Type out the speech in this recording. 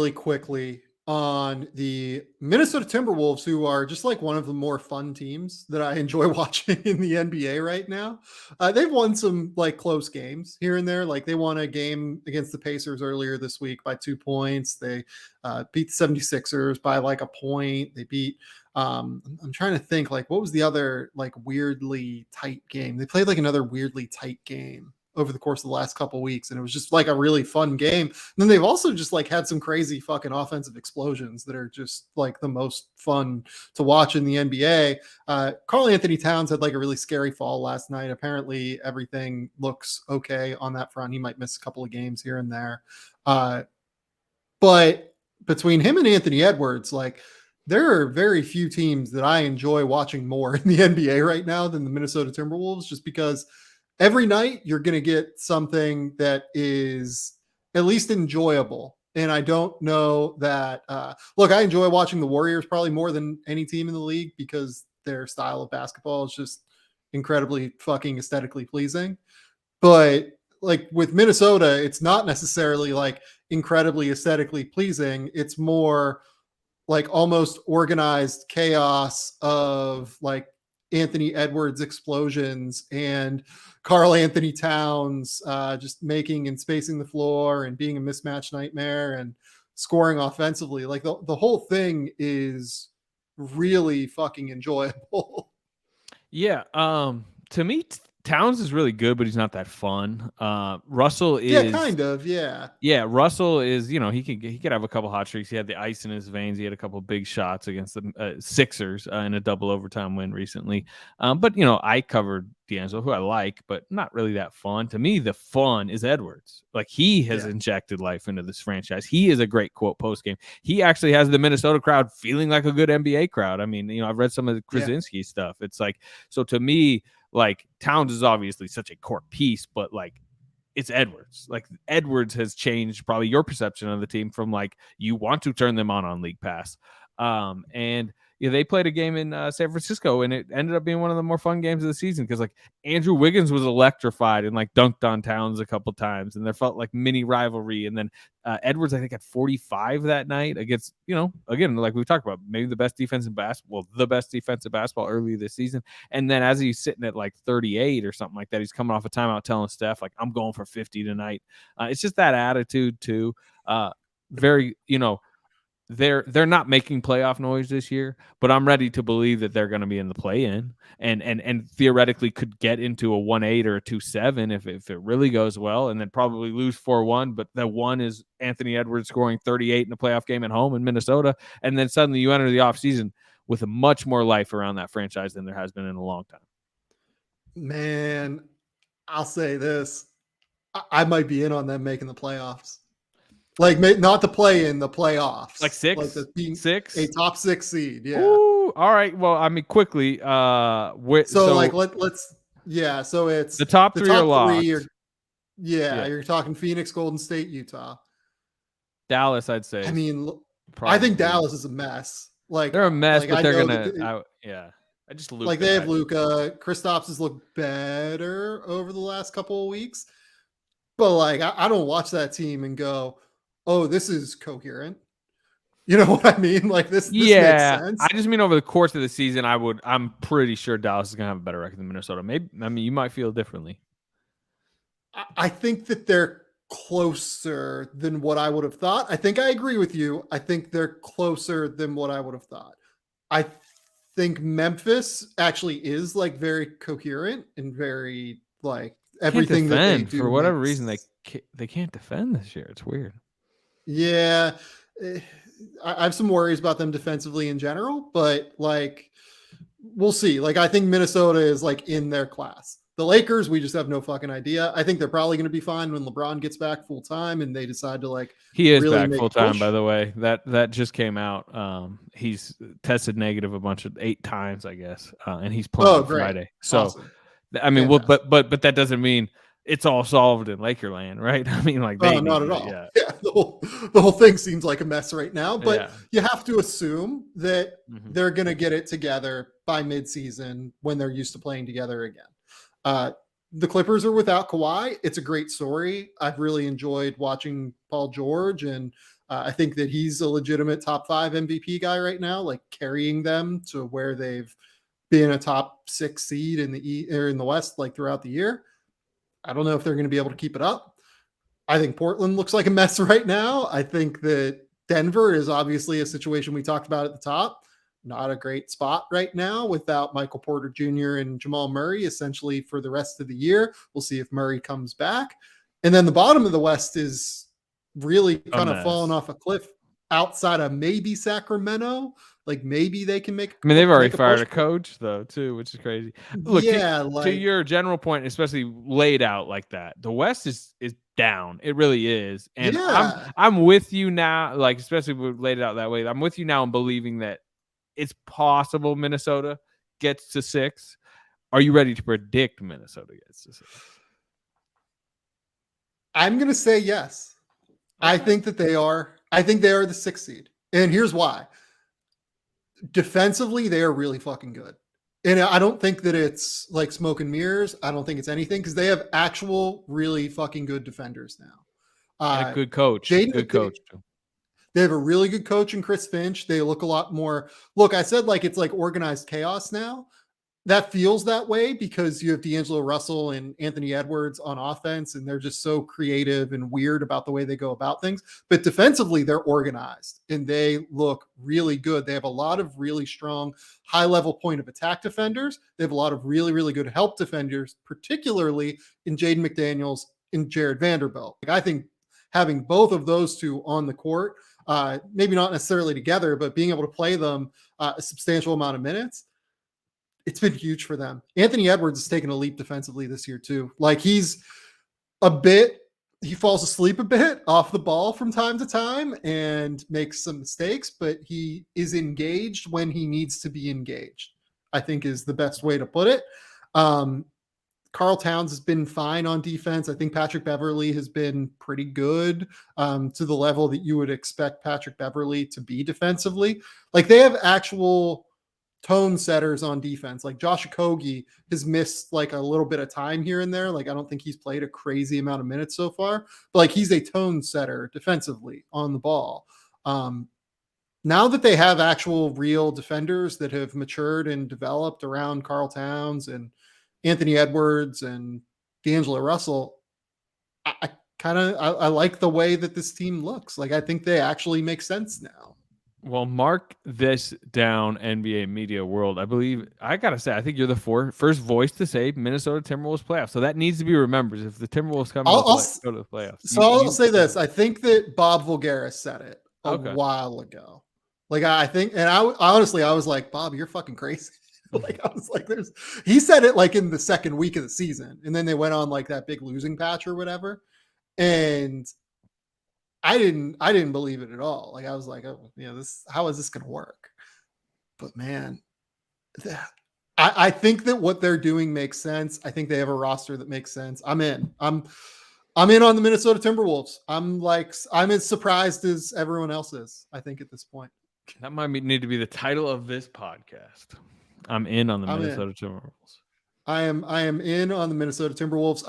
really quickly on the Minnesota Timberwolves, who are just like one of the more fun teams that I enjoy watching in the NBA right now. They've won some like close games here and there. Like they won a game against the Pacers earlier this week by 2 points. They beat the 76ers by like a point. They beat I'm trying to think like what was the other like weirdly tight game. They played like another weirdly tight game over the course of the last couple of weeks, and it was just like a really fun game. And then they've also just like had some crazy fucking offensive explosions that are just like the most fun to watch in the NBA. Karl-Anthony Towns had like a really scary fall last night. Apparently everything looks okay on that front. He might miss a couple of games here and there. But between him and Anthony Edwards, like there are very few teams that I enjoy watching more in the NBA right now than the Minnesota Timberwolves, just because every night you're going to get something that is at least enjoyable. And I don't know that, look, I enjoy watching the Warriors probably more than any team in the league because their style of basketball is just incredibly fucking aesthetically pleasing. But like with Minnesota, it's not necessarily like incredibly aesthetically pleasing. It's more like almost organized chaos of like Anthony Edwards explosions and Karl-Anthony Towns just making and spacing the floor and being a mismatch nightmare and scoring offensively. Like the whole thing is really fucking enjoyable. Yeah. To me, Towns is really good, but he's not that fun. Russell is, yeah, kind of, yeah. Yeah, Russell is, he could have a couple hot streaks. He had the ice in his veins. He had a couple big shots against the Sixers in a double overtime win recently. But I covered D'Angelo, who I like, but not really that fun. To me, the fun is Edwards. Like he has injected life into this franchise. He is a great quote post game. He actually has the Minnesota crowd feeling like a good NBA crowd. I mean, I've read some of the Krasinski stuff. It's like, so to me, like Towns is obviously such a core piece, but like it's Edwards. Like Edwards has changed probably your perception of the team from like you want to turn them on League Pass. And they played a game in San Francisco, and it ended up being one of the more fun games of the season because like Andrew Wiggins was electrified and like dunked on Towns a couple times, and there felt like mini rivalry. And then Edwards, I think, had 45 that night against, again, like we talked about, maybe the best defense in basketball, the best defensive basketball early this season. And then as he's sitting at like 38 or something like that, he's coming off a timeout telling Steph, like, I'm going for 50 tonight. It's just that attitude too. Very, they're not making playoff noise this year, but I'm ready to believe that they're going to be in the play-in and theoretically could get into a 1-8 or a 2-7 if it really goes well, and then probably lose 4-1. But the one is Anthony Edwards scoring 38 in a playoff game at home in Minnesota, and then suddenly you enter the offseason with a much more life around that franchise than there has been in a long time. Man, I'll say this. I might be in on them making the playoffs. Like not to play in the playoffs, like six, like being six, a top 6 seed. Yeah. Ooh, all right. Well, I mean, quickly. So like let's. Yeah. So it's the top three are locked. You're talking Phoenix, Golden State, Utah, Dallas. I'd say. I mean, I think Dallas is a mess. Like they're a mess, like, but they're gonna. I just Luka, like they have Luka. Kristaps has looked better over the last couple of weeks, but like I don't watch that team and go, oh, this is coherent. You know what I mean? Like this makes sense. I just mean over the course of the season, I'm pretty sure Dallas is gonna have a better record than Minnesota. Maybe, I mean, you might feel differently. I think that they're closer than what I would have thought. I think I agree with you. I think they're closer than what I would have thought. I think Memphis actually is like very coherent and very like everything that they do. For whatever reason, they can't defend this year. It's weird. Yeah. I have some worries about them defensively in general, but like we'll see. Like I think Minnesota is like in their class. The Lakers, we just have no fucking idea. I think they're probably going to be fine when LeBron gets back full time and they decide to like. He is really back full time, by the way. That just came out. He's tested negative a bunch of 8 times, I guess, and he's playing Friday. So, awesome. I mean, but that doesn't mean it's all solved in Lakerland, right? I mean, like not at all. Yeah, the whole thing seems like a mess right now. But you have to assume that they're going to get it together by midseason when they're used to playing together again. The Clippers are without Kawhi. It's a great story. I've really enjoyed watching Paul George and I think that he's a legitimate top 5 MVP guy right now, like carrying them to where they've been a top 6 seed in the West like throughout the year. I don't know if they're going to be able to keep it up. I think Portland looks like a mess right now. I think that Denver is obviously a situation we talked about at the top. Not a great spot right now without Michael Porter Jr. and Jamal Murray essentially for the rest of the year. We'll see if Murray comes back. And then the bottom of the West is really kind of falling off a cliff outside of maybe Sacramento. Like maybe they can make. I mean, they've already fired a coach though, too, which is crazy. Look, yeah, to your general point, especially laid out like that, the West is down. It really is, and yeah. I'm with you now. Like especially we laid it out that way. I'm with you now in believing that it's possible Minnesota gets to 6. Are you ready to predict Minnesota gets to 6? I'm going to say yes. Okay. I think that they are. I think they are the 6th seed. And here's why. Defensively, they are really fucking good. And I don't think that it's like smoke and mirrors. I don't think it's anything because they have actual really fucking good defenders now. And a good coach. Good coach. They have a really good coach in Chris Finch. They look a lot more. Look, I said like it's like organized chaos now. That feels that way because you have D'Angelo Russell and Anthony Edwards on offense, and they're just so creative and weird about the way they go about things. But defensively, they're organized and they look really good. They have a lot of really strong, high-level point of attack defenders. They have a lot of really, really good help defenders, particularly in Jaden McDaniels and Jared Vanderbilt. Like, I think having both of those two on the court, maybe not necessarily together, but being able to play them a substantial amount of minutes, it's been huge for them. Anthony Edwards has taken a leap defensively this year too. Like he falls asleep a bit off the ball from time to time and makes some mistakes, but he is engaged when he needs to be engaged, I think is the best way to put it. Karl Towns has been fine on defense. I think Patrick Beverley has been pretty good to the level that you would expect Patrick Beverley to be defensively. Like they have actual tone setters on defense. Like Josh Okogie has missed like a little bit of time here and there. Like I don't think he's played a crazy amount of minutes so far, but like he's a tone setter defensively on the ball. Now that they have actual real defenders that have matured and developed around Karl Towns and Anthony Edwards and D'Angelo Russell, I like the way that this team looks. Like I think they actually make sense now. Well, mark this down, NBA media world. I believe I gotta say, I think you're the first voice to say Minnesota Timberwolves playoffs. So that needs to be remembered. If the Timberwolves come go to the playoffs, so I'll say this: I think that Bob Voulgaris said it a while ago. Like I think, and I honestly, I was like, Bob, you're fucking crazy. Like I was like, he said it like in the second week of the season, and then they went on like that big losing patch or whatever, and I didn't believe it at all. Like I was like, oh, how is this going to work? But man, I think that what they're doing makes sense. I think they have a roster that makes sense. I'm in. I'm in on the Minnesota Timberwolves. I'm as surprised as everyone else is, I think at this point. That might need to be the title of this podcast. I'm in on the Minnesota Timberwolves. I am in on the Minnesota Timberwolves.